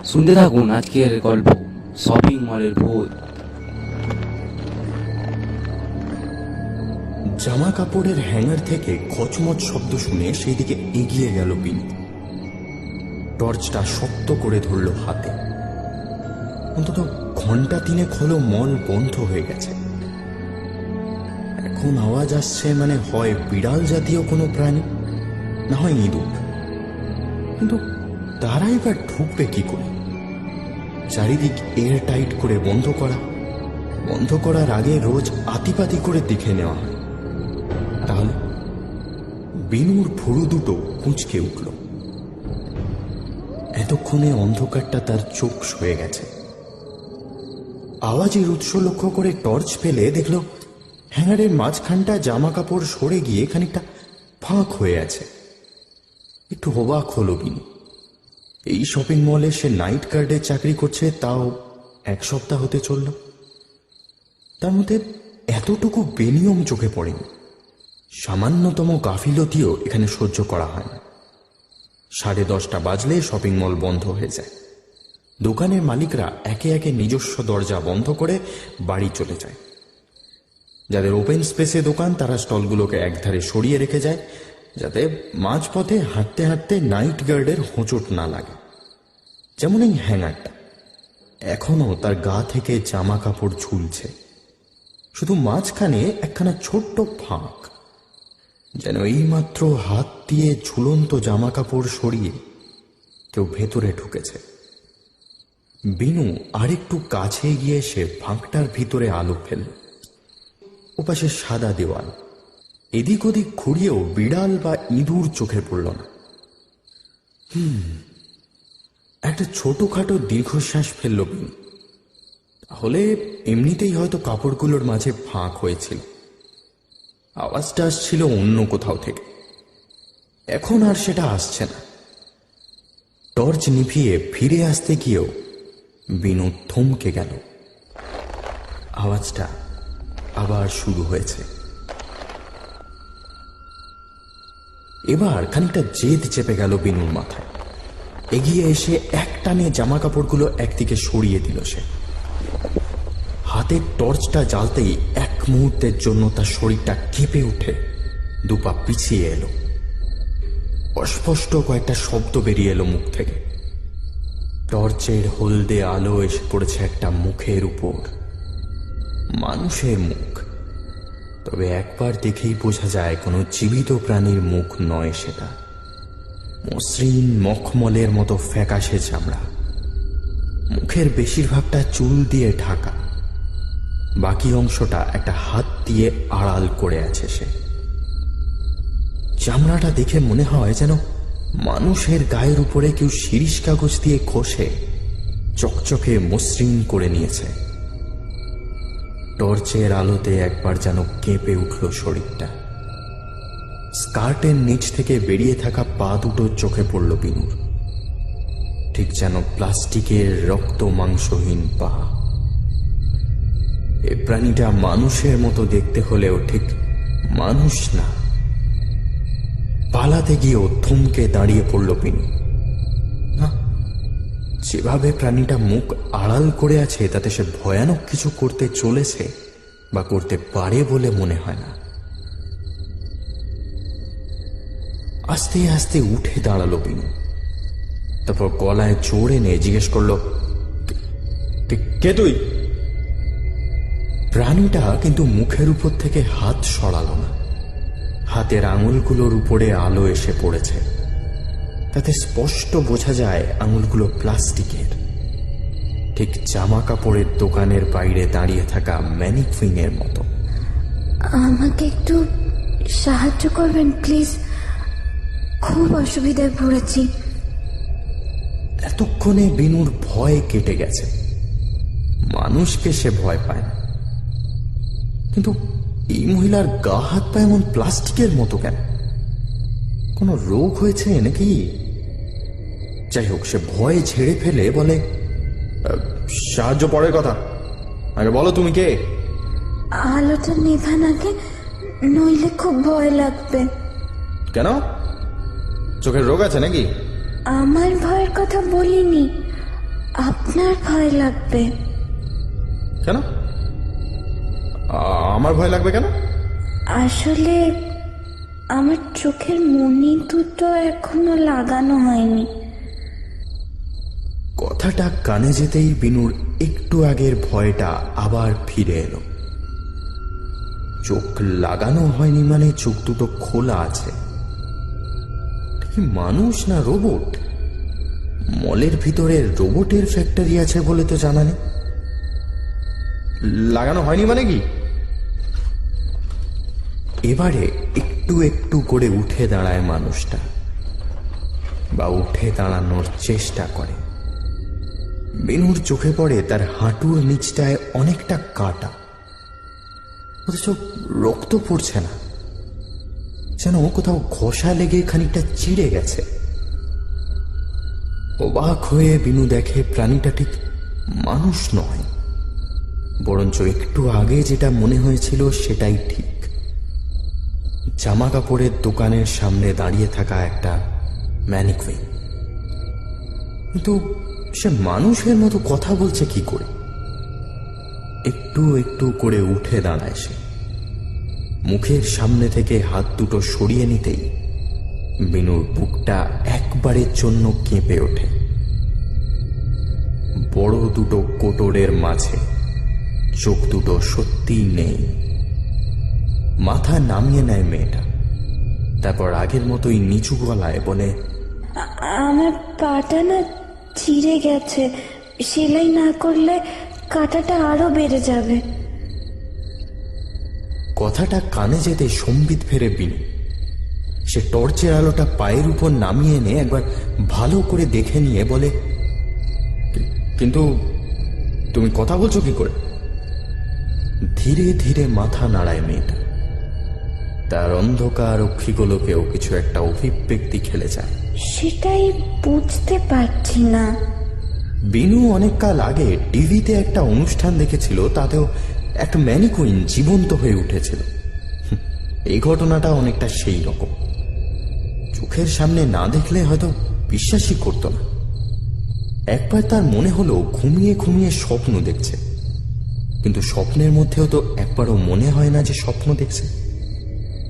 শুনতে থাকুন আজকের গল্প শপিং মলের ভূত। জামা কাপড়ের হ্যাঙ্গার থেকে খচমচ শব্দ শুনে সেই দিকে এগিয়ে গেল বিনু। টর্চটা শক্ত করে ধরল হাতে। অন্তত ঘন্টা তিনেক হলো মল বন্ধ হয়ে গেছে। এখন আওয়াজ আসছে মানে হয় বিড়াল জাতীয় কোনো প্রাণী, না হয় ইঁদুর। কিন্তু তারা এবার ঢুকবে কি করে? চারিদিক এয়ার টাইট করে বন্ধ করার আগে রোজ আতিপাতি করে দেখে নেওয়া হয়। তাহলে বিনুর ভুরু দুটো কুঁচকে উঠল। এতক্ষণে অন্ধকারটা তার চোখ সয়ে গেছে। আওয়াজের উৎস লক্ষ্য করে টর্চ ফেলে দেখল হ্যাঙ্গারের মাঝখানটা জামা কাপড় সরে গিয়ে খানিকটা ফাঁক হয়ে আছে। একটু অবাক হলো বিনু। এই শপিং মলে সে নাইট গার্ডে চাকরি করছে, তাও 1 সপ্তাহ হতে চলল। তার মধ্যে এতটুকু বেনিয়ম চোখে পড়েনি। সামান্যতম গাফিলতিও এখানে সহ্য করা হয় না। 10:30 বাজলে শপিং মল বন্ধ হয়ে যায়। দোকানের মালিকরা একে একে নিজস্ব দরজা বন্ধ করে বাড়ি চলে যায়। যাদের ওপেন স্পেসে দোকান তারা স্টলগুলোকে একধারে সরিয়ে রেখে যায়, যাতে মাঝপথে হাঁটতে হাঁটতে নাইট গার্ডের হোঁচট না লাগে। যেমন এই হ্যাঙ্গারটা, এখনো তার গা থেকে জামা কাপড় ঝুলছে, শুধু মাঝখানে একখানা ছোট্ট ফাঁক, যেন এইমাত্র হাত দিয়ে ঝুলন্ত জামা কাপড় সরিয়ে কেউ ভেতরে ঢুকেছে। বিনু আরেকটু কাছে গিয়ে সে ফাঁকটার ভিতরে আলো ফেলল। ওপাশে সাদা দেওয়াল, এদিক ওদিক ঘুরিয়েও বিড়াল বা ইঁদুর চোখে পড়ল না। একটা ছোটখাটো দীর্ঘশ্বাস ফেলল বিনু। তাহলে এমনিতেই হয়তো কাপড়গুলোর মাঝে ফাঁক হয়েছিল। আওয়াজটা আসছিল অন্য কোথাও থেকে, এখন আর সেটা আসছে না। টর্চ নিভিয়ে ফিরে আসতে গিয়েও বিনু থমকে গেল। আওয়াজটা আবার শুরু হয়েছে। এবার খানিকটা জেদ চেপে গেল বিনুর মাথায়। এগিয়ে এসে একটানে জামা কাপড়গুলো একদিকে সরিয়ে দিল সে। হাতের টর্চটা জ্বালতেই এক মুহূর্তের জন্য তার শরীরটা কেঁপে উঠে দুপা পিছিয়ে এলো। অস্পষ্ট কয়েকটা শব্দ বেরিয়ে এলো মুখ থেকে। টর্চের হলদে আলো এসে পড়েছে একটা মুখের উপর, মানুষের মুখ। তবে একবার দেখেই বোঝা যায় কোনো জীবিত প্রাণীর মুখ নয় সেটা। মসৃণ মখমলের মতো ফ্যাকাশে চামড়া, মুখের বেশিরভাগটা চুল দিয়ে ঢাকা, বাকি অংশটা একটা হাত দিয়ে আড়াল করে আছে সে। চামড়াটা দেখে মনে হয় যেন মানুষের গায়ের উপরে কেউ শিরিষ কাগজ দিয়ে ঘষে চকচকে মসৃণ করে নিয়েছে। টর্চের আলোতে একবার যেন কেঁপে উঠল শরীরটা। স্কার্টের নিচ থেকে বেরিয়ে থাকা পা দুটো চোখে পড়ল বিনুর, ঠিক যেন প্লাস্টিকের রক্ত মাংসহীন পা। এ প্রাণীটা মানুষের মতো দেখতে হলেও ঠিক মানুষ না। পালাতে গিয়েও থমকে দাঁড়িয়ে পড়ল বিনু। না, যেভাবে প্রাণীটা মুখ আড়াল করে আছে তাতে সে ভয়ানক কিছু করতে চলেছে বা করতে পারে বলে মনে হয় না। আস্তে আস্তে উঠে দাঁড়ালো বিনু। তারপর গলায় জোর এনে জিজ্ঞেস করলো, কে তুই? প্রাণীটা কিন্তু মুখের উপর থেকে হাত সরালো না। হাতের আঙুলগুলোর উপরে আলো এসে পড়েছে, তাতে স্পষ্ট বোঝা যায় আঙুলগুলো প্লাস্টিকের, ঠিক জামা কাপড়ের দোকানের বাইরে দাঁড়িয়ে থাকা ম্যানিকুইনের মতো। আমাকে একটু সাহায্য করবেন প্লিজ, খুব অসুবিধায় পড়েছি। এতক্ষণে বিনুর ভয় কেটে গেছে। মানুষকে সে ভয় পায় না, কিন্তু এই মহিলার গা হাত পা এমন প্লাস্টিকের মতো কেন? কোনো রোগ হয়েছে নাকি? যাই হোক, সে ভয় ঝেড়ে ফেলে বলে, সাহায্য পরের কথা, আগে বলো তুমি কে? আলোটা নিভান আগে, নইলে খুব ভয় লাগবে। কেন, চোখের রোগ আছে নাকি? আমার ভয়ের কথা বলিনি, আপনার ভয় লাগবে। কেন? আমার ভয় লাগবে কেন? আসলে আমার চোখের মণি দুটো এখনো লাগানো হয়নি। কথাটা কানে যেতেই বিনুর একটু আগের ভয়টা আবার ফিরে এলো। চোখ লাগানো হয়নি মানে চোখ দুটো খোলা আছে। কি মানুষ না রোবট? মলের ভিতরে রোবটের ফ্যাক্টরি আছে বলে তো জানা নেই। লাগানো হয়নি মানে কি? এবারে একটু একটু করে উঠে দাঁড়ায় মানুষটা, বা উঠে দাঁড়ানোর চেষ্টা করে। বিনুর চোখে পড়ে তার হাঁটুর নিচটায় অনেকটা কাটা, অথচ রক্ত পড়ছে না, যেন কোথাও ঘষা লেগে খানিকটা চিড়ে গেছে। অবাক হয়ে বিনু দেখে প্রাণীটা ঠিক মানুষ নয়, বরঞ্চ একটু আগে যেটা মনে হয়েছিল সেটাই ঠিক। জামা কাপড়ের দোকানের সামনে দাঁড়িয়ে থাকা একটা ম্যানিকুইন। কিন্তু সে মানুষের মতো কথা বলছে কি করে? একটু একটু করে উঠে দাঁড়ায় সে। মুখের সামনে থেকে হাত দুটো সরিয়ে নিতেই বিনুর বুকটা একবারের জন্য কেঁপে ওঠে। বড় দুটো কোটরের মাঝে চোখ দুটো সত্যিই নেই। মাথা নামিয়ে নেয় মেয়েটা, তারপর আগের মতোই নিচু গলায় বলে, আমার পাটা না চিড়ে গেছে, সেলাই না করলে কাটাটা আরো বেড়ে যাবে। কথাটা কানে যেতে সম্বিত ফেরে বিনু। সে টর্চের আলোটা পায়ের উপর নামিয়ে এনে একবার ভালো করে দেখে নিয়ে বলে, কিন্তু তুমি কথা বলছো কি করে? ধীরে ধীরে মাথা নাড়ায় মেয়েটা। তার অন্ধকার অক্ষিগুলোকেও কিছু একটা অভিব্যক্তি খেলে যায়। সেটাই বুঝতে পারছি না। বিনু অনেক কাল আগে টিভিতে একটা অনুষ্ঠান দেখেছিল, তাতেও একটা ম্যানিকুইন জীবন্ত হয়ে উঠেছিল। এই ঘটনাটা অনেকটা সেই রকম। চোখের সামনে না দেখলে হয়তো বিশ্বাসই করতো না। একবার তার মনে হলো ঘুমিয়ে ঘুমিয়ে স্বপ্ন দেখছে, কিন্তু স্বপ্নের মধ্যেও তো একবারও মনে হয় না যে স্বপ্ন দেখছে।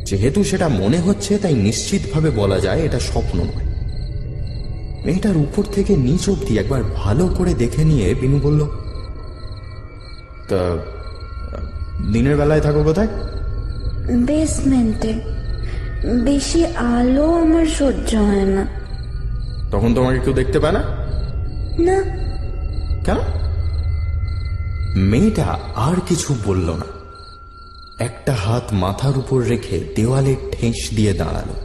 যেহেতু সেটা মনে হচ্ছে, তাই নিশ্চিতভাবে বলা যায় এটা স্বপ্ন নয়। মেয়েটার উপর থেকে নিচ অব্দি একবার ভালো করে দেখে নিয়ে বিনু বলল, তা দিনের বেলায় থাকো কোথায়? বেসমেন্টে। বেশি আলো আমার সহ্য হয় না। তখন তোমাকে কেউ দেখতে পায় না? না। কেন? মেয়েটা আর কিছু বলল না। একটা হাত মাথার উপর রেখে দেওয়ালে ঠেস দিয়ে দাঁড়ালো।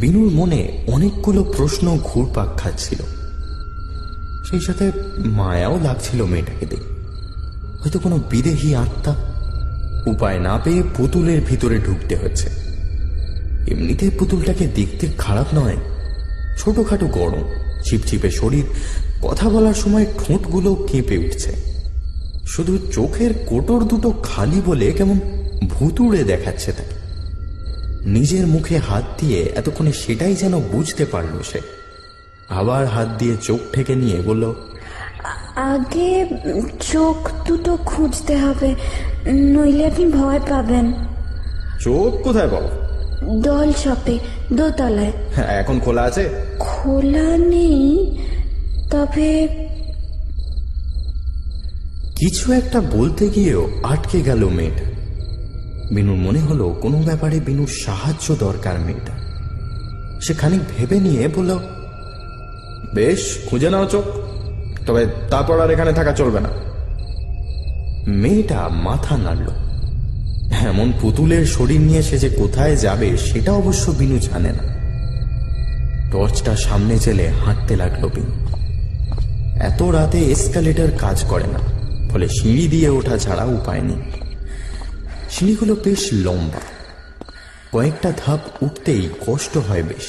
বিনুর মনে অনেকগুলো প্রশ্ন ঘুরপাক খাচ্ছিল, সেই সাথে মায়াও লাগছিল মেয়েটাকে দেখে। হয়তো কোনো বিদেহী আত্মা। উপায় না পেয়ে পুতুলের ভিতরে ঢুকতে হচ্ছে। এমনিতে পুতুলটাকে দেখতে খারাপ নয়, ছোটখাটো গরম, ছিপছিপে শরীর, কথা বলার সময় ঠোঁটগুলো কেঁপে উঠছে। শুধু চোখের কোটর দুটো খালি বলে কেমন ভুতুড়ে দেখাচ্ছে তাকে। নিজের মুখে হাত দিয়ে এতক্ষণে সেটাই যেন বুঝতে পারল সে। আবার হাত দিয়ে চোখ ঠেকে নিয়ে বলল, আগে চোখ দুটো খুঁজতে হবে, নইলে আপনি ভয় পাবেন। চোখ কোথায় পাবো? ডল শপে, দোতলায়। এখন খোলা আছে? খোলা নেই, তবে কিছু একটা বলতে গিয়েও আটকে গেল মেয়েটা। বিনুর মনে হলো কোনো ব্যাপারে বিনুর সাহায্য দরকার মেয়েটা। সে খানিক ভেবে নিয়ে বলল, বেশ, খুঁজে নাও চোখ, তবে তারপর আর এখানে থাকা চলবে না। মেয়েটা মাথা নাড়ল। এমন পুতুলের শরীর নিয়ে সে যে কোথায় যাবে সেটা অবশ্য বিনু জানে না। টর্চটা সামনে চেলে হাঁটতে লাগলো বিনু। এত রাতে এসকালেটর কাজ করে না, ফলে সিঁড়ি দিয়ে ওঠা ছাড়া উপায় নেই। সিঁড়িগুলো বেশ লম্বা, কয়েকটা ধাপ উঠতেই কষ্ট হয় বেশ।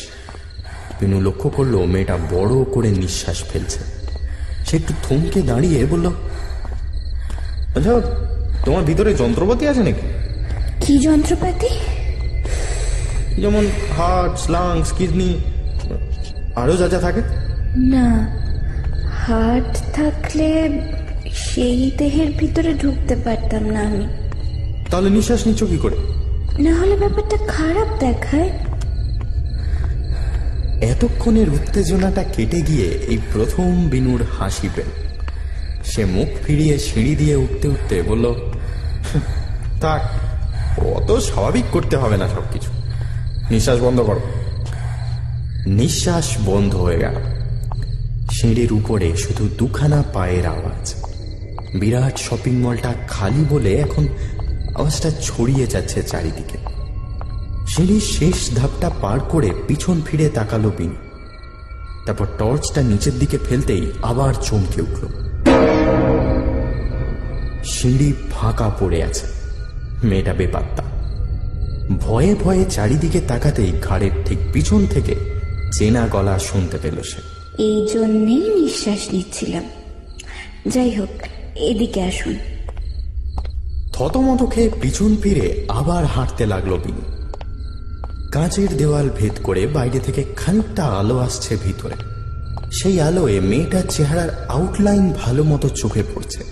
বিনু লক্ষ্য করলো মেয়েটা বড় করে নিঃশ্বাস ফেলছে। সে একটু থমকে দাঁড়িয়ে বলল, আচ্ছা, তোমার ভিতরে যন্ত্রপাতি আছে নাকি? কি যন্ত্রপাতি? যেমন হার্ট, লাংস, কিডনি, আরো যা যা থাকে। না, হাত থাকলে সেই দেহের ভিতরে ঢুকতে পারতাম না আমি। তাহলে নিঃশ্বাস নিচ্ছ কি করে? না হলে ব্যাপারটা খারাপ দেখায়। এতক্ষণের উত্তেজনাটা কেটে গিয়ে এই প্রথম বিনুর হাসি পেল। সে মুখ ফিরিয়ে সিঁড়ি দিয়ে উঠতে উঠতে বলল, থাক, অত স্বাভাবিক করতে হবে না সবকিছু, নিঃশ্বাস বন্ধ করো। নিঃশ্বাস বন্ধ হয়ে গেল। সিঁড়ির উপরে শুধু দুখানা পায়ের আওয়াজ। বিরাট শপিং মলটা খালি বলে এখন আওয়াজটা ছড়িয়ে যাচ্ছে চারিদিকে। সিঁড়ির শেষ ধাপটা পার করে পিছন ফিরে তাকালো বিনু। তারপর টর্চটা নিচের দিকে ফেলতেই আবার চমকে উঠল। সিঁড়ি ফাঁকা পড়ে আছে, মেয়েটা বেপাত্তা। ভয়ে ভয়ে চারিদিকে তাকাতেই ঘাড়ের ঠিক পিছন থেকে চেনা গলা শুনতে পেল সে। এই জন্যেই নিঃশ্বাস নিচ্ছিলাম। যাই হোক, এদিকে আসুন। থতমত খেয়ে পিছন ফিরে আবার হাঁটতে লাগলো বিনু। কাঁচের দেওয়াল ভেদ করে বাইরে থেকে খানিকটা আলো আসছে ভিতরে। সেই আলোয় মেয়েটার চেহারার আউটলাইন ভালো মতো চোখে পড়ছে।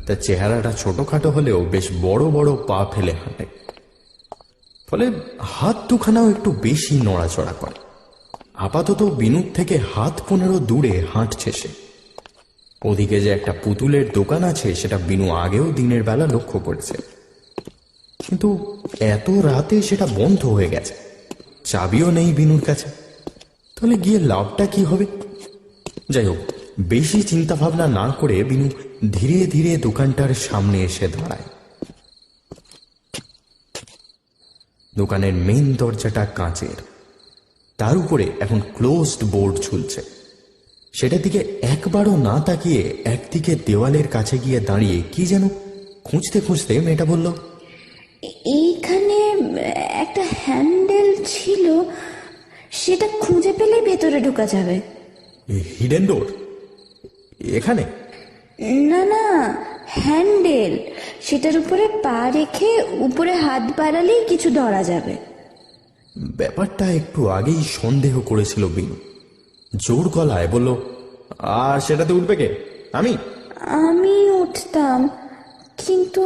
তার চেহারাটা ছোটখাটো হলেও বেশ বড় বড় পা ফেলে হাঁটে, ফলে হাত দুখানাও একটু বেশি নড়াচড়া করে। আপাতত বিনুর থেকে হাত 15 দূরে হাঁটছে সে। ওদিকে যে একটা পুতুলের দোকান আছে সেটা বিনু আগেও দিনের বেলা লক্ষ্য করেছে, কিন্তু এত রাতে সেটা বন্ধ হয়ে গেছে। চাবিও নেই বিনুর কাছে। তাহলে গিয়ে লাভটা কি হবে? যাই হোক, বেশি চিন্তা ভাবনা না করে বিনু ধীরে ধীরে দোকানটার সামনে এসে দাঁড়ায়। দোকানের মেইন দরজাটা কাঁচের, তার উপরে এখন ক্লোজড বোর্ড ঝুলছে। সেটার দিকে একবারও না তাকিয়ে একদিকে দেওয়ালের কাছে গিয়ে দাঁড়িয়ে কি যেন খুঁজতে খুঁজতে মেয়েটা বলল, এইখানে একটা হ্যান্ডেল ছিল, সেটা খুঁজে পেলে ভেতরে ঢোকা যাবে। হিডেন ডোর এখানে? না না, হ্যান্ডেল, সেটার উপরে পা রেখে উপরে হাত বাড়ালেই কিছু ধরা যাবে। ব্যাপারটা একটু আগেই সন্দেহ করেছিল বিনু। জোর গলায় বলল, আর সেটাতে উঠবে কে? আমি আমি উঠতাম, কিন্তু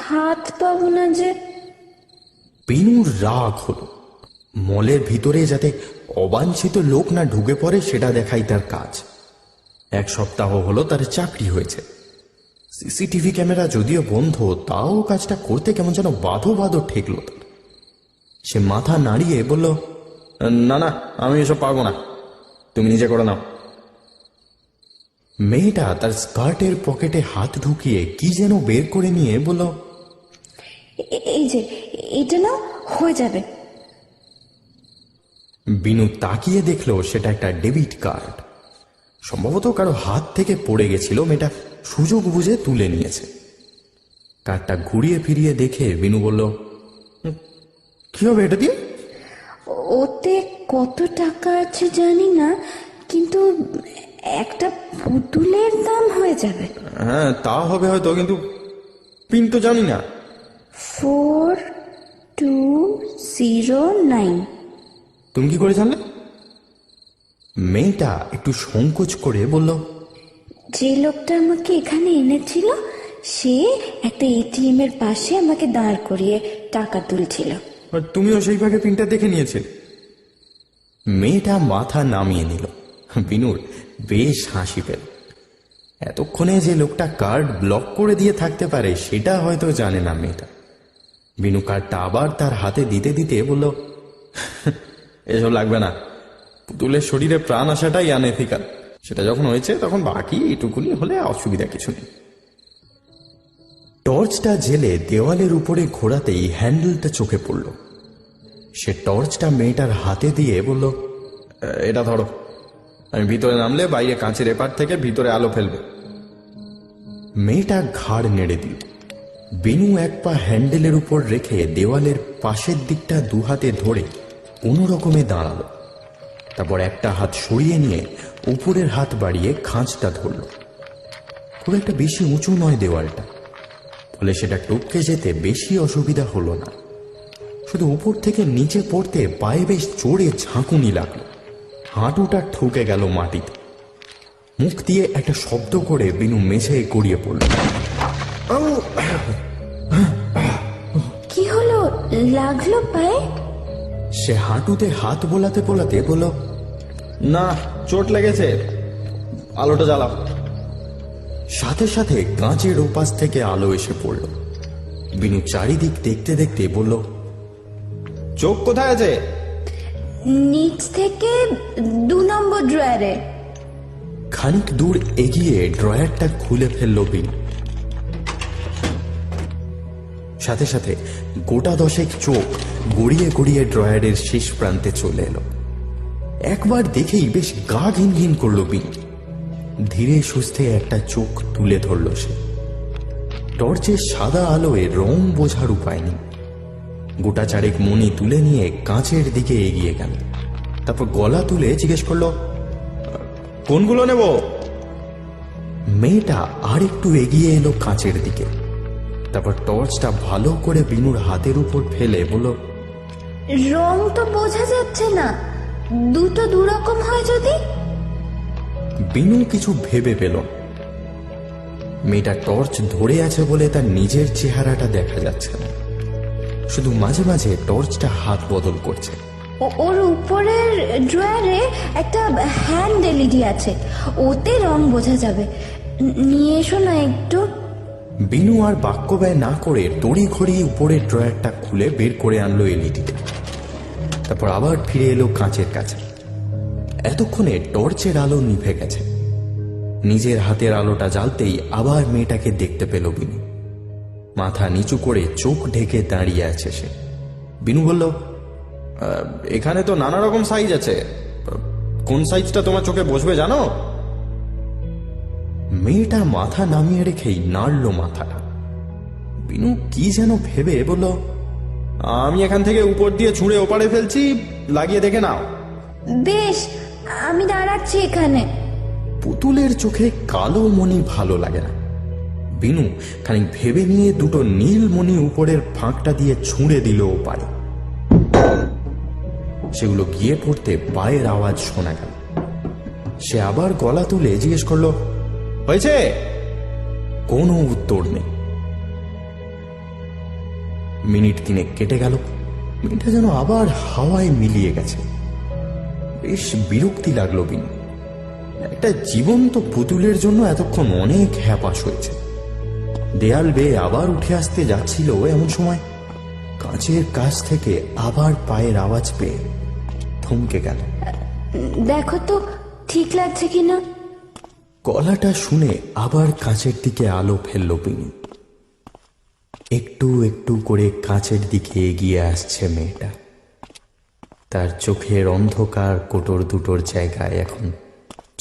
হাত পাবো না যে। বিনুর রাগ হলো। মলের ভিতরে যাতে অবাঞ্ছিত লোক না ঢুকে পড়ে সেটা দেখাই তার কাজ। 1 সপ্তাহ হলো তার চাকরি হয়েছে। সিসিটিভি ক্যামেরা যদিও বন্ধ, তাও কাজটা করতে কেমন যেন বাঁধো বাঁধো ঠেকল তার। সে মাথা নাড়িয়ে বলল, না না, আমি এসব পারবো না, তুমি নিজে করে নাও। মেয়েটা তার স্কার্টের পকেটে হাত ঢুকিয়ে কি যেন বের করে নিয়ে বলল, এই যে, এটা না হয়ে যাবে। বিনু তাকিয়ে দেখলো সেটা একটা ডেবিট কার্ড। সম্ভবত কারো হাত থেকে পড়ে গেছিল, মেয়েটা সুযোগ বুঝে তুলে নিয়েছে। কার্ডটা ঘুরিয়ে ফিরিয়ে দেখে বিনু বলল, কি হবে এটা দিয়ে? ওতে কত টাকা আছে জানি না, কিন্তু একটা পুতুলের দাম হয়ে যাবে। হ্যাঁ, তা হবে হয়তো, কিন্তু পিন তো জানি না। 4209। তুমি কি করে জানলে? মেয়েটা একটু সংকোচ করে বলল, যে লোকটা আমাকে এখানে এনেছিল সে একটা এটিএম এর পাশে আমাকে দাঁড় করিয়ে টাকা তুলছিল। আর তুমিও সেইভাবে পিনটা দেখে নিয়েছে? মেয়েটা মাথা নামিয়ে নিল। বিনুর বেশ হাসি পেল। এতক্ষণে যে লোকটা কার্ড ব্লক করে দিয়ে থাকতে পারে সেটা হয়তো জানে না মেয়েটা। বিনু কার্ডটা আবার তার হাতে দিতে দিতে বলল, এসব লাগবে না, পুতুলের শরীরে প্রাণ আসাটাই আনএথিক্যাল। সেটা যখন হয়েছে তখন বাকি এইটুকুনি হলে অসুবিধা কিছু নেই। টর্চটা জেলে দেওয়ালের উপরে ঘোরাতেই হ্যান্ডেলটা চোখে পড়ল। সে টর্চটা মেয়েটার হাতে দিয়ে বলল, এটা ধরো, আমি ভিতরে নামলে বাইরে কাঁচের এপার থেকে ভিতরে আলো ফেলবে। মেয়েটা ঘাড় নেড়ে দিল। বিনু এক পা হ্যান্ডেলের উপর রেখে দেওয়ালের পাশের দিকটা 2 হাতে ধরে কোনো রকমে দাঁড়ালো। তারপর একটা হাত সরিয়ে নিয়ে উপরের হাত বাড়িয়ে খাঁজটা ধরল। খুব একটা বেশি উঁচু নয় দেওয়ালটা, ফলে সেটা টপকে যেতে বেশি অসুবিধা হলো না। শুধু উপর থেকে নিচে পড়তে পায়ে বেশ জোরে ঝাঁকুনি লাগলো। হাঁটুটা ঠুকে গেল মাটিতে। মুখ দিয়ে একটা শব্দ করে বিনু মেঝে গড়িয়ে পড়ল। কি হলো, লাগলো পায়ে? সে হাঁটুতে হাত বোলাতে বোলাতে বলল, না, চোট লেগেছে, আলোটা জ্বালাও। সাথে সাথে কাঁচের ওপাশ থেকে আলো এসে পড়ল। বিনু চারিদিক দেখতে দেখতে বলল, চোখ কোথায় আছে? নিচ থেকে 2 নম্বর ড্রয়ারে। খানিক দূর এগিয়ে ড্রয়ারটা খুলে ফেলল বিনু। সাথে সাথে গোটা 10 চোখ গড়িয়ে গড়িয়ে ড্রয়ারের শেষ প্রান্তে চলে এলো। একবার দেখেই বেশ গা ঘিন ঘিন করল বিনু। ধীরে সুস্থে একটা চোখ তুলে ধরল সে। টর্চের সাদা আলোয় রং বোঝার উপায় নেই। গোটা 4 মণি তুলে নিয়ে কাঁচের দিকে এগিয়ে গেল। তারপর গলা তুলে জিজ্ঞেস করলো, কোনগুলো নেব? মেয়েটা আর একটু এগিয়ে এলো কাঁচের দিকে। তারপর টর্চটা ভালো করে বিনুর হাতের উপর ফেলে বলল, রং তো বোঝা যাচ্ছে না, দুটো দুরকম হয় যদি? বিনু কিছু ভেবে পেল। মেয়েটা টর্চ ধরে আছে বলে তার নিজের চেহারাটা দেখা যাচ্ছে না, শুধু মাঝে মাঝে টর্চটা হাত বদল করছে। ওর উপরের ড্রয়ারে একটা হ্যান্ড এলইডি আছে, ওতে রং বোঝা যাবে। নিয়ে এসো না একটু। বিনু আর বাক্য ব্যয় না করে তড়ি ঘড়ি উপরের ড্রয়ারটা খুলে বের করে আনলো এলইডিটা। তারপর আবার ফিরে এলো কাঁচের কাছে। এতক্ষণে টর্চের আলো নিভে গেছে। নিজের হাতের আলোটা জ্বালতেই আবার মেয়েটাকে দেখতে পেল বিনু। মাথা নিচু করে চোখ ঢেকে দাঁড়িয়ে আছে সে। বিনু বলল, এখানে তো নানা রকম সাইজ আছে, কোন সাইজটা তোমার চোখে বসবে জানো? মেয়েটা মাথা নামিয়ে রেখেই নাড়ল মাথাটা। বিনু কি যেন ভেবে বলল, আমি এখান থেকে উপর দিয়ে ছুঁড়ে ওপারে ফেলছি, লাগিয়ে দেখে নাও। বেশ, আমি দাঁড়াচ্ছি এখানে। পুতুলের চোখে কালো মণি ভালো লাগে না। বিনু খানিক ভেবে নিয়ে দুটো নীল মণি উপরের ফাঁকটা দিয়ে ছুঁড়ে দিল ওপারে। সেগুলো গিয়ে পড়তে পায়ের আওয়াজ শোনা গেল। সে আবার গলা তুলে জিজ্ঞেস করলো, হয়েছে? কোনো উত্তর নেই। মিনিট 3 কেটে গেল। মেয়েটা যেন আবার হাওয়ায় মিলিয়ে গেছে। বেশ বিরক্তি লাগলো বিনু। একটা জীবন্ত পুতুলের জন্য এতক্ষণ অনেক হ্যাপাস হয়েছে। দেয়াল বেয়ে আবার উঠে আসতে যাচ্ছিল, এমন সময় কাঁচের কাছ থেকে আবার পায়ের আওয়াজ পেয়ে থমকে গেল। দেখো তো ঠিক লাগছে কিনা। গলাটা শুনে আবার কাঁচের দিকে আলো ফেলল বিনু। একটু একটু করে কাঁচের দিকে এগিয়ে আসছে মেয়েটা। তার চোখের অন্ধকার কোটর দুটোর জায়গায় এখন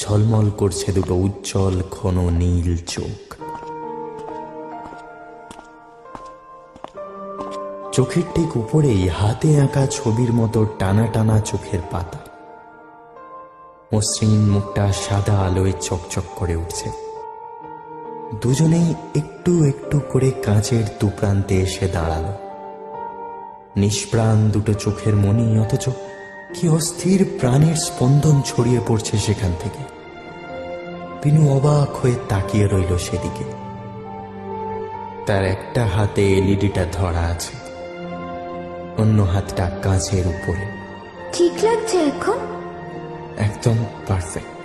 ঝলমল করছে দুটো উজ্জ্বল ঘন নীল চোখ। চোখের ঠিক উপরেই হাতে আঁকা ছবির মতো টানা টানা চোখের পাতা। মসৃণ মুখটা সাদা আলোয় চকচক করে উঠছে। দুজনেই একটু একটু করে কাঁচের দুপ্রান্তে এসে দাঁড়ালো। নিষ্প্রাণ দুটো চোখের মনি, অথচ কি অস্থির প্রাণের স্পন্দন ছড়িয়ে পড়ছে সেখান থেকে। বিনু অবাক হয়ে তাকিয়ে রইল সেদিকে। তার একটা হাতে এলইডিটা ধরা আছে, অন্য হাতটা কাঁচের উপরে। ঠিক লাগছে এখন? একদম পারফেক্ট।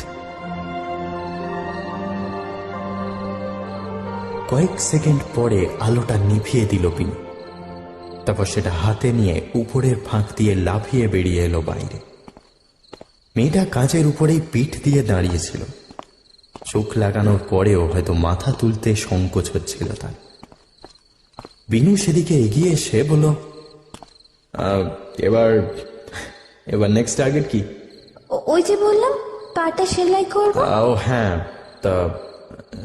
কয়েক সেকেন্ড পরে আলোটা নিভিয়ে দিল বিনু। তারপর সেটা হাতে নিয়ে উপরের ফাঁক দিয়ে লাফিয়ে বেরিয়ে এলো বাইরে। মেয়েটা কাঁচের উপরেই পিঠ দিয়ে দাঁড়িয়েছিল। চোখ লাগানোর পরেও হয়তো মাথা তুলতে সংকোচ হচ্ছিল তার। বিনু সেদিকে এগিয়ে এসে বলল, এবার এবার নেক্সট টার্গেট কি? ওই যে বললাম পাটা সেলাই করবো। ও হ্যাঁ, তা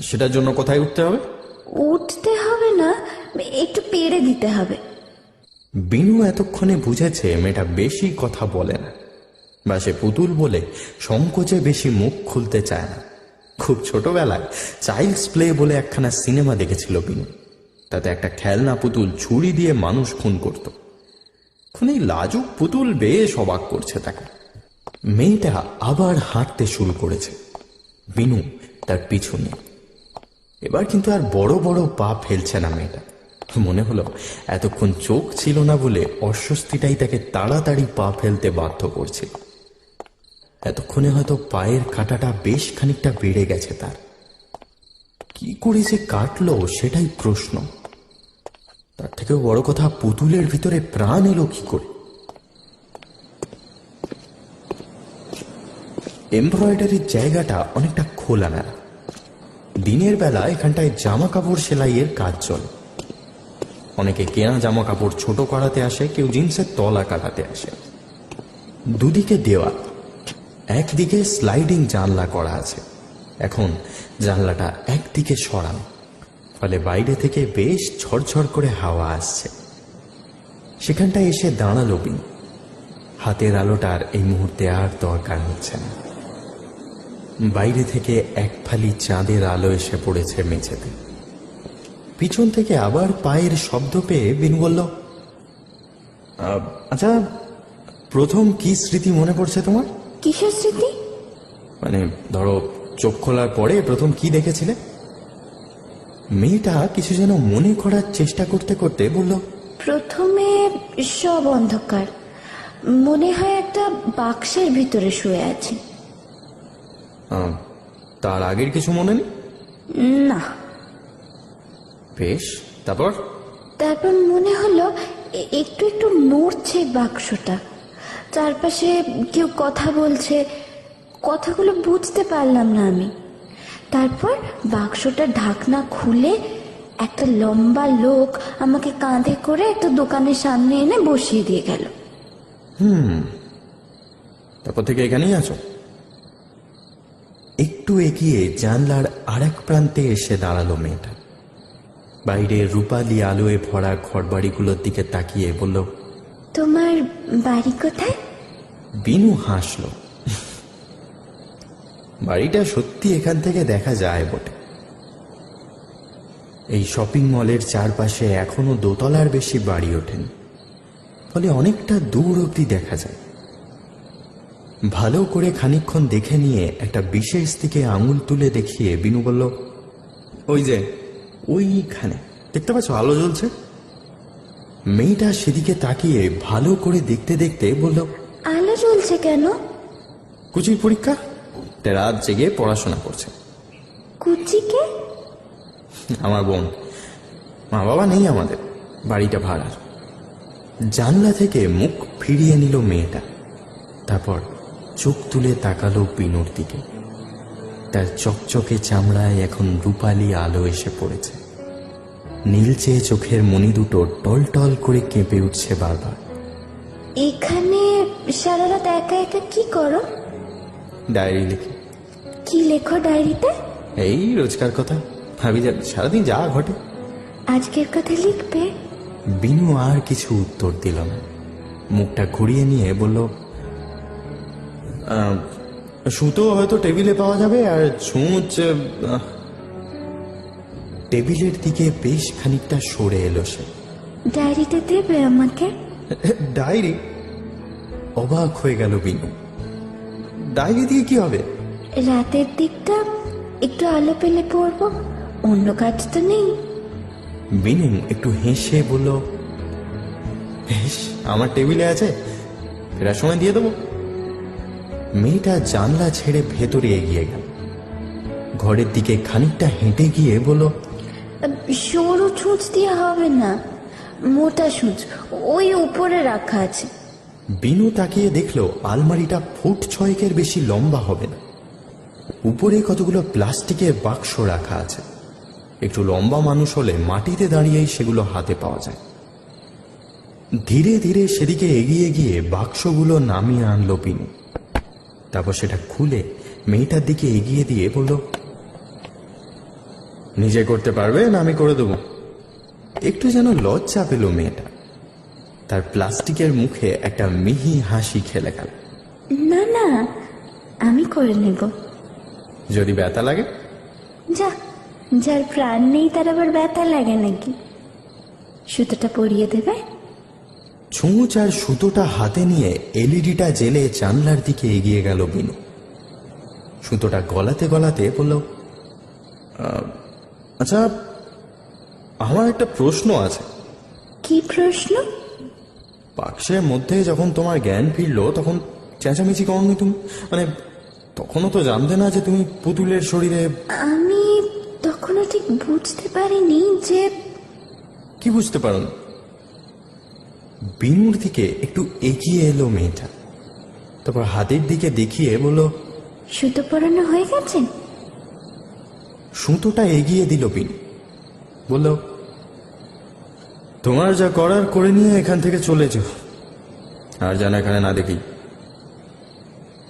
সেটার জন্য কোথায় উঠতে হবে? উঠতে হবে না, একটু পেড়ে দিতে হবে। বিনু এতক্ষণে বুঝেছে মেয়েটা বেশি কথা বলে না, বা সে পুতুল বলে সংকোচে বেশি মুখ খুলতে চায় না। খুব ছোটবেলায় চাইল্ডস প্লে বলে একখানা সিনেমা দেখেছিল বিনু। তাতে একটা খেলনা পুতুল ছুরি দিয়ে মানুষ খুন করত। এখন এই লাজুক পুতুল বেশ অবাক করছে তাকে। মেয়েটা আবার হাঁটতে শুরু করেছে। বিনু তার পিছনে। এবার কিন্তু আর বড় বড় পা ফেলছে না মেয়েটা। মনে হলো এতক্ষণ চোখ ছিল না বলে অস্বস্তিটাই তাকে তাড়াতাড়ি পা ফেলতে বাধ্য করছিল। এতক্ষণে হয়তো পায়ের কাঁটাটা বেশ খানিকটা বেড়ে গেছে তার। কি করে যে কাটলো সেটাই প্রশ্ন। তার থেকেও বড় কথা, পুতুলের ভিতরে প্রাণ এলো কি করে? এমব্রয়ডারির জায়গাটা অনেকটা খোলামেলা। দিনের বেলা এখানটায় জামা কাপড় সেলাইয়ের কাজ চলে। অনেকে কেনা জামা কাপড় ছোট করাতে আসে, কেউ জিন্সের তলা কাটাতে আসে। দুদিকে দেওয়াল, একদিকে স্লাইডিং জানলা করা আছে। এখন জানলাটা একদিকে সরানো, ফলে বাইরে থেকে বেশ ঝরঝর করে হাওয়া আসছে। সেখানটায় এসে দাঁড়ালো বিনু। হাতের আলোটার এই মুহূর্তে আর দরকার হচ্ছে না। বাইরে থেকে এক ফালি চাঁদের আলো এসে পড়েছে মেঝেতে। পিছন থেকে আবার পায়ের শব্দ পেয়ে বিনু বলল, আচ্ছা, প্রথম কি স্মৃতি মনে পড়ছে তোমার? কিসের স্মৃতি? মানে ধরো, চোখ খোলার পরে প্রথম কি দেখেছিলে? মেয়েটা কিছু যেন মনে করার চেষ্টা করতে করতে বলল, প্রথমে সব অন্ধকার। মনে হয় একটা বাক্সের ভিতরে শুয়ে আছি। তার আগের কিছু মনে নেই? না। বেশ, তারপর? তারপর মনে হলো একটু একটু নড়ছে বাক্সটা। চারপাশে কেউ কথা বলছে, কথাগুলো বুঝতে পারলাম না আমি। তারপর বাক্সটার ঢাকনা খুলে একটা লম্বা লোক আমাকে কাঁধে করে একটা দোকানের সামনে এনে বসিয়ে দিয়ে গেল। তারপর থেকে এখানেই আছো? একটু এগিয়ে জানলার আরেক প্রান্তে এসে দাঁড়ালো মেয়েটা। বাইরে রূপালি আলোয় ভরা ঘরবাড়িগুলোর দিকে তাকিয়ে বলল, তোমার বাড়ি কোথায়? বিনু হাসল। বাড়িটা সত্যি এখান থেকে দেখা যায় বটে। এই শপিং মলের চারপাশে এখনো দোতলার বেশি বাড়ি ওঠেনি, ফলে অনেকটা দূর অবধি দেখা যায়। ভালো করে খানিকক্ষণ দেখে নিয়ে একটা বিশেষ দিকে আঙুল তুলে দেখিয়ে বিনু বলল, ওই যে ওইখানে দেখতে পাচ্ছ আলো জ্বলছে? মেয়েটা সেদিকে তাকিয়ে ভালো করে দেখতে দেখতে বলল, আলো জ্বলছে কেন? কুচির পরীক্ষা, রাত জেগে পড়াশোনা করছে। কুচিকে? আমার বোন। মা বাবা নেই আমাদের, বাড়িটা ভাড়ার। জানলা থেকে মুখ ফিরিয়ে নিল মেয়েটা। তারপর চোখ তুলে তাকালো বিনুর দিকে। তার চকচকে চামড়ায় এখন রূপালি আলো এসে পড়েছে। নীলচে চোখের মণি দুটো টলটল করে কেঁপে উঠছে বারবার। এখানে সারা রাত একা একা কি করো? ডায়েরি লিখি। কি লেখো ডায়েরিতে? এই রোজকার কথা, ভাবি যা সারাদিন যা ঘটে। আজকের কথা লিখবে? বিনু আর কিছু উত্তর দিল না। মুখটা ঘুরিয়ে নিয়ে বলল, সুতো হয়তো টেবিলে পাওয়া যাবে, আর ছুঁচ। টেবিলের দিকে বেশ খানিকটা সরে এলো সে। ডায়েরিতে দেবে আমাকে? ডায়েরি? অবাক হয়ে গেল বিনু। ডায়েরি দিয়ে কি হবে? রাতের দিকটা একটু আলো পেলে পড়বো, অন্য কাজ তো নেই। বিনু একটু হেসে বলল, বেশ, আমার টেবিলে আছে, ফেরার সময় দিয়ে দেবো। মেয়েটা জানলা ছেড়ে ভেতরে এগিয়ে গেল। ঘরের দিকে খানিকটা হেঁটে গিয়ে বলল, সরু ছুঁচ দিয়ে হবে না, মোটা ছুঁচ ওই উপরে রাখা আছে। বিনু তাকিয়ে দেখলো আলমারিটা ফুট 6 বেশি লম্বা হবে না। উপরে কতগুলো প্লাস্টিকের বাক্স রাখা আছে। একটু লম্বা মানুষ হলে মাটিতে দাঁড়িয়েই সেগুলো হাতে পাওয়া যায়। ধীরে ধীরে সেদিকে এগিয়ে গিয়ে বাক্সগুলো নামিয়ে আনলো বিনু। তারপর সেটা খুলে মেয়েটার দিকে এগিয়ে দিয়ে বলল, নিজে করতে পারবে না আমি করে দেবো? একটু যেন লজ্জা পেল মেয়েটা। তার প্লাস্টিকের মুখে একটা মিহি হাসি খেলে গেল। না না, আমি করে নেব। যদি ব্যথা লাগে? যা, যার প্রাণ নেই তার আবার ব্যথা লাগে নাকি? সুতোটা পরিয়ে দেবে? ছুঁচ আর সুতোটা হাতে নিয়ে এলইডিটা জেলে জানলার দিকে এগিয়ে গেল বিনু। সুতোটা গলাতে গলাতে বলল, আচ্ছা, আমার একটা প্রশ্ন আছে। কি প্রশ্ন? বাক্সের মধ্যে যখন তোমার জ্ঞান ফিরলো তখন চেঁচামেচি করনি তুমি? মানে তখনও তো জানতে না যে তুমি পুতুলের শরীরে। আমি তখনও ঠিক বুঝতে পারিনি যে। কি বুঝতে পারো? বিনুর দিকে একটু এগিয়ে এলো মেয়েটা, তারপর হাতের দিকে দেখিয়ে বলল, সুতো পরানো হয়ে গেছে? সুতোটা এগিয়ে দিল বিনু, বলল, তোমার যা করার করে নিয়ে এখান থেকে চলে যাও, আর যেন এখানে না দেখি।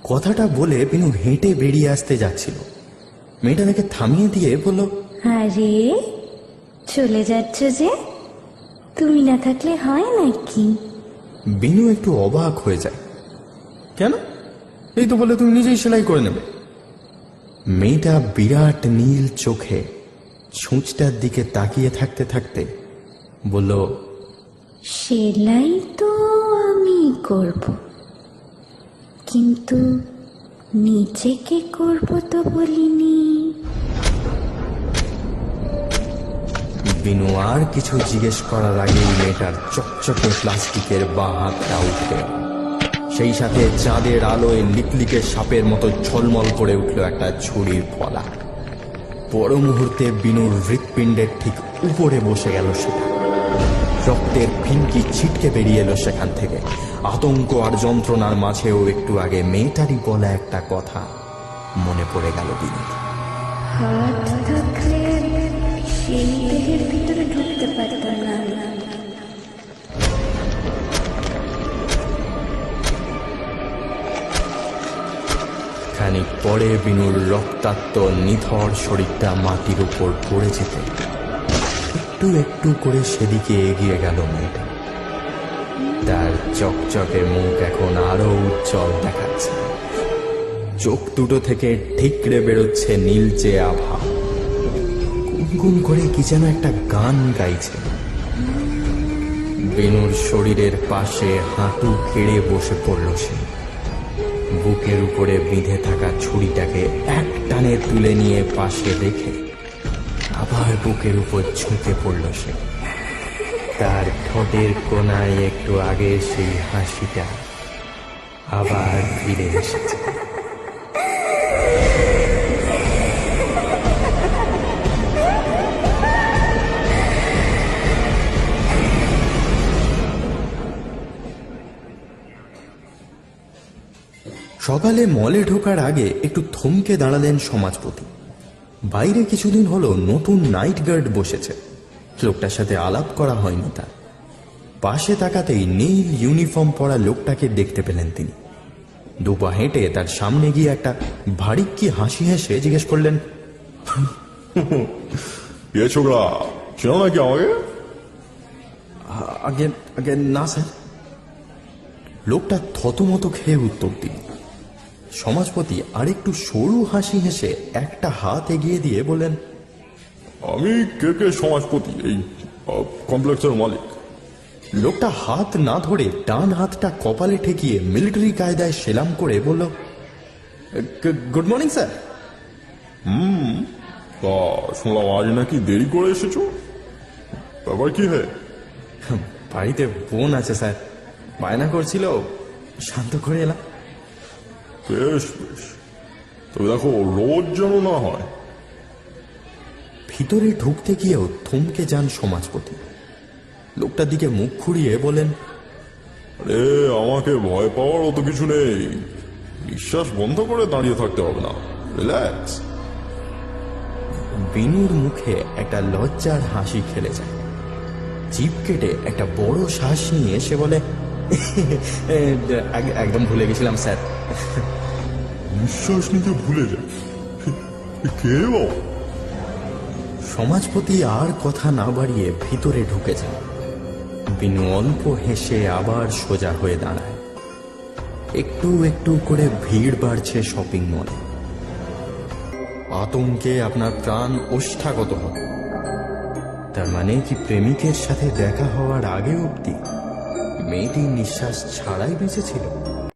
কথাটা বলে বিনু হেঁটে বেরিয়ে আসতে যাচ্ছিল। মেয়েটা তাকে থামিয়ে দিয়ে বলল, আরে চলে যাচ্ছ যে? তুমি না থাকলে হয় নাকি? বিনু একটু অবাক হয়ে যায়। কেন? এই তো বলে তুমি নিজেই সেলাই করে নেবে। মেয়েটা বিরাট নীল চোখে ছুঁচটার দিকে তাকিয়ে থাকতে থাকতে বলল, সেলাই তো আমি করব, কিন্তু নিজেকে করব তো বলিনি। বিনু আর কিছু জিজ্ঞেস করার আগেই মেয়েটার চকচকে প্লাস্টিকের বাঁ হাতটা উঠে, সেই সাথে চাঁদের আলোয় লিকলিকে সাপের মতো ঝলমল করে উঠল একটা ছুরির ফলা। পর মুহূর্তে বিনুর হৃৎপিণ্ডের ঠিক উপরে বসে গেল সেটা। রক্তের ফিনকি ছিটকে বেরিয়ে এলো সেখান থেকে। আতঙ্ক আর যন্ত্রণার মাঝেও একটু আগে মেয়েটারই বলা একটা কথা মনে পড়ে গেল বিনুর। হাত থাকলে সেই দেহের ভিতরে ঢুকতে পারতাম না। খানিক পরে বিনুর রক্তাক্ত নিথর শরীরটা মাটির উপর পড়ে যেতে একটু একটু করে সেদিকে এগিয়ে গেল মেয়েটা। তার চকচকে মুখ এখন আরো উজ্জ্বল দেখাচ্ছে, চোখ দুটো থেকে ঠিকরে বেরোচ্ছে নীলচে আভা। গুনগুন করে কি যেন একটা গান গাইছে। বিনুর শরীরের পাশে হাঁটু গেড়ে বসে পড়ল সে। বুকের উপরে বিঁধে থাকা ছুরিটাকে এক টানে তুলে নিয়ে পাশে রেখে আবার বুকের উপর ঝুঁকে পড়ল সে। তার ঠোঁটের কোনায় একটু আগে সেই হাসিটা আবার ফিরে এসেছে। সকালে মলে ঢোকার আগে একটু থমকে দাঁড়ালেন সমাজপতি। বাইরে কিছুদিন হলো নতুন নাইট গার্ড বসেছে। লোকটার সাথে আলাপ করা হয়নি তার। পাশে তাকাতেই নীল ইউনিফর্ম পরা লোকটাকে দেখতে পেলেন তিনি। দুপা হেঁটে তার সামনে গিয়ে একটা ভারিক্কি হাসি হেসে জিজ্ঞেস করলেন, ছোকরা চেনো নাকি আমাকে? আগে আগে না স্যার। লোকটা থতমত খেয়ে উত্তর দিল। সমাজপতি আরেকটু সরু হাসি হেসে একটা হাত এগিয়ে দিয়ে বললেন, আমি কে সমাজপতি, এই কমপ্লেক্সের মালিক। লোকটা হাত না ধরে ডান হাতটা কপালে ঠেকিয়ে মিলিটারি কায়দায় সেলাম করে বলল, গুড মর্নিং স্যার। তা শুনলাম আজ নাকি দেরি করে এসেছো, ব্যাপার কি হে? বাড়িতে বোন আছে স্যার, বায়না করছিল, শান্ত করে এলাম। বেশ বেশ, তবে দেখো রোজ যেন না হয়। ভিতরে ঢুকতে গিয়েও থমকে যান সমাজপতি। লোকটার দিকে মুখ ঘুরিয়ে বলেন, আরে আমাকে ভয় পাওয়ার অত কিছু নেই, নিঃশ্বাস বন্ধ করে দাঁড়িয়ে থাকতে হবে না, রিল্যাক্স। বিনুর মুখে একটা লজ্জার হাসি খেলে যায়। জিভ কেটে একটা বড় শ্বাস নিয়ে সে বলে, একদম ভুলে গেছিলাম স্যার। নিঃশ্বাস নিতে ভুলে যায়? কে বাবা? সমাজপতি আর কথা না বাড়িয়ে ভিতরে ঢুকে যায়। বিনু অল্প হেসে আবার সোজা হয়ে দাঁড়ায়। একটু একটু করে ভিড় বাড়ছে শপিং মলে। আতঙ্কে আপনার প্রাণ ওষ্ঠাগত হবে। তার মানে কি প্রেমিকের সাথে দেখা হওয়ার আগে অবধি মেয়েটি নিঃশ্বাস ছাড়াই বেঁচেছিল?